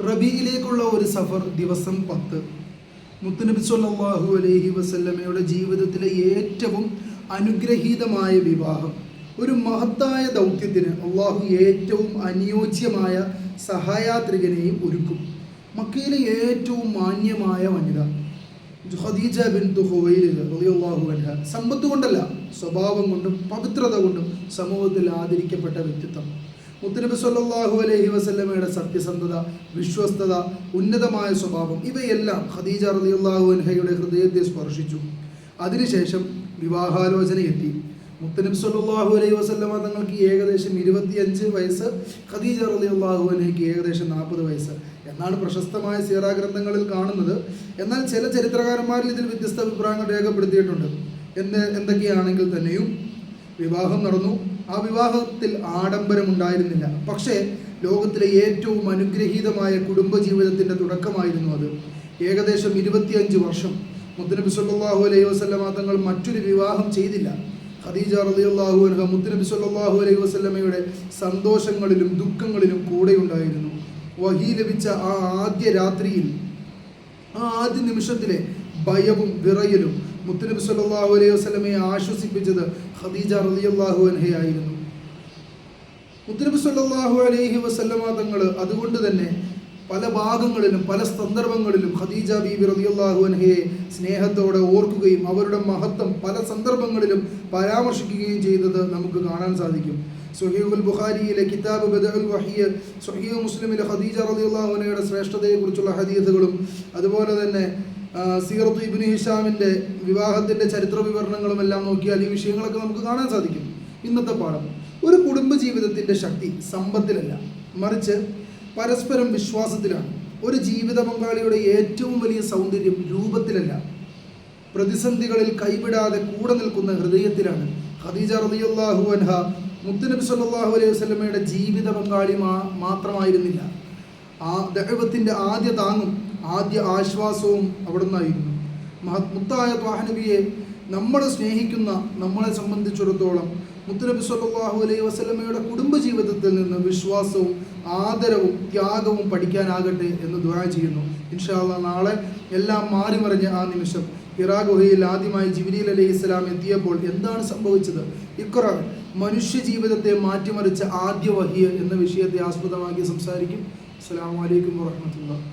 റബീയിലേക്കുള്ള ഒരു സഫർ ദിവസം 10. മുത്തുനബി സല്ലല്ലാഹു അലൈഹി വസല്ലമയുടെ ജീവിതത്തിലെ ഏറ്റവും അനുഗ്രഹീതമായ വിവാഹം. ഒരു മഹത്തായ ദൗത്യത്തിന് അള്ളാഹു ഏറ്റവും അനുയോജ്യമായ സഹായാത്രികനെയും ഒരുക്കും. മക്കയിലെ ഏറ്റവും മാന്യമായ വനിത ഖദീജ ബിൻതു ഖുവൈലിദ് റളിയല്ലാഹു അൻഹ സമ്പത്ത് കൊണ്ടല്ല, സ്വഭാവം കൊണ്ടും പവിത്രത കൊണ്ടും സമൂഹത്തിൽ ആദരിക്കപ്പെട്ട വ്യക്തിത്വം. മുത്തുനബി സല്ലല്ലാഹു അലൈഹി വസല്ലമയുടെ സത്യസന്ധത, വിശ്വസ്തത, ഉന്നതമായ സ്വഭാവം ഇവയെല്ലാം ഖദീജ റളിയല്ലാഹു അൻഹയുടെ ഹൃദയത്തെ സ്പർശിച്ചു. അതിനുശേഷം വിവാഹാലോചന എത്തി. മുത്തുനബി സല്ലല്ലാഹു അലൈഹി വസല്ലമ തങ്ങൾക്ക് ഏകദേശം 25 വയസ്സ്, ഖദീജ റളിയല്ലാഹു അൻഹയ്ക്ക് ഏകദേശം 40 വയസ്സ് എന്നാണ് പ്രശസ്തമായ സീറ ഗ്രന്ഥങ്ങളിൽ കാണുന്നത്. എന്നാൽ ചില ചരിത്രകാരന്മാരിൽ ഇതിൽ വ്യത്യസ്ത അഭിപ്രായങ്ങൾ രേഖപ്പെടുത്തിയിട്ടുണ്ട്. എന്തൊക്കെയാണെങ്കിൽ തന്നെയും വിവാഹം നടന്നു. ആ വിവാഹത്തിൽ ആഡംബരമുണ്ടായിരുന്നില്ല. പക്ഷേ ലോകത്തിലെ ഏറ്റവും അനുഗ്രഹീതമായ കുടുംബജീവിതത്തിൻ്റെ തുടക്കമായിരുന്നു അത്. ഏകദേശം 25 വർഷം മുത്തുനബി സല്ലല്ലാഹു അലൈഹി വസല്ലമ തങ്ങൾ മറ്റൊരു വിവാഹം ചെയ്തില്ല. ഖദീജ റളിയല്ലാഹു അൻഹ മുത്തുനബി സല്ലല്ലാഹു അലൈഹി വസല്ലമയുടെ സന്തോഷങ്ങളിലും ദുഃഖങ്ങളിലും കൂടെയുണ്ടായിരുന്നു. വഹി ലഭിച്ച ആ ആദ്യ രാത്രിയിൽ, ആ ആദ്യ നിമിഷത്തിലെ ഭയവും വിറയലും മുത്തുനബി സല്ലല്ലാഹു അലൈഹി വസല്ലമയെ ആശ്വസിപ്പിച്ചത് ഖദീജ റളിയല്ലാഹു അൻഹയായിരുന്നു. മുത്തുനബി സല്ലല്ലാഹു അലൈഹി വസല്ലമ തങ്ങൾ അതുകൊണ്ട് തന്നെ പല ഭാഗങ്ങളിലും പല സന്ദർഭങ്ങളിലും ഖദീജ ബീബി റളിയല്ലാഹു അൻഹയെ സ്നേഹത്തോടെ ഓർക്കുകയും അവരുടെ മഹത്വം പല സന്ദർഭങ്ങളിലും പരാമർശിക്കുകയും ചെയ്തത് നമുക്ക് കാണാൻ സാധിക്കും. സ്വഹീഹുൽ ബുഖാരിയിലെ കിതാബ് ബദഉൽ വഹ്യ്, സ്വഹീഹ് മുസ്ലിമിലെ ഖദീജ റളിയല്ലാഹു അൻഹയുടെ ശ്രേഷ്ഠതയെക്കുറിച്ചുള്ള ഹദീസുകളും അതുപോലെ തന്നെ സീറത്തു ഇബ്നു ഹിഷാമിൻ്റെ വിവാഹത്തിൻ്റെ ചരിത്ര വിവരണങ്ങളും എല്ലാം നോക്കിയാൽ ഈ വിഷയങ്ങളൊക്കെ നമുക്ക് കാണാൻ സാധിക്കും. ഇന്നത്തെ പാഠം: ഒരു കുടുംബജീവിതത്തിൻ്റെ ശക്തി സമ്പത്തിലല്ല, മറിച്ച് പരസ്പരം വിശ്വാസത്തിലാണ്. ഒരു ജീവിത പങ്കാളിയുടെ ഏറ്റവും വലിയ സൗന്ദര്യം രൂപത്തിലല്ല, പ്രതിസന്ധികളിൽ കൈവിടാതെ കൂടെ നിൽക്കുന്ന ഹൃദയത്തിലാണ്. ഖദീജ റളിയല്ലാഹു അൻഹ മുത്തുനബി സല്ലല്ലാഹു അലൈഹി വസല്ലമയുടെ ജീവിത പങ്കാളി മാത്രമായിരുന്നില്ല, ആ ദഅവത്തിൻ്റെ ആദ്യ താങ്ങും ആദ്യ ആശ്വാസവും അവിടെ നിന്നായിരുന്നു. മുത്തായ ത്വാഹ നബിയെ നമ്മൾ സ്നേഹിക്കുന്ന നമ്മളെ സംബന്ധിച്ചിടത്തോളം മുത്തുനബി സല്ലല്ലാഹു അലൈഹി വസല്ലമയുടെ കുടുംബജീവിതത്തിൽ നിന്ന് വിശ്വാസവും ആദരവും ത്യാഗവും പഠിക്കാനാകട്ടെ എന്ന് ദുആ ചെയ്യുന്നു. ഇൻഷാ അല്ലാഹ് നാളെ എല്ലാം മാറിമറിഞ്ഞ ആ നിമിഷം, ഹിറാ ഗുഹയിൽ ആദ്യമായി ജിബ്രീൽ അലൈഹിസ്സലാം എത്തിയപ്പോൾ എന്താണ് സംഭവിച്ചത്? ഇഖ്റ, മനുഷ്യ ജീവിതത്തെ മാറ്റിമറിച്ച ആദ്യ വഹ്യ് എന്ന വിഷയത്തെ ആസ്പദമാക്കി സംസാരിക്കും. അസ്സലാമു അലൈക്കും വറഹ്മത്തുള്ളാഹി.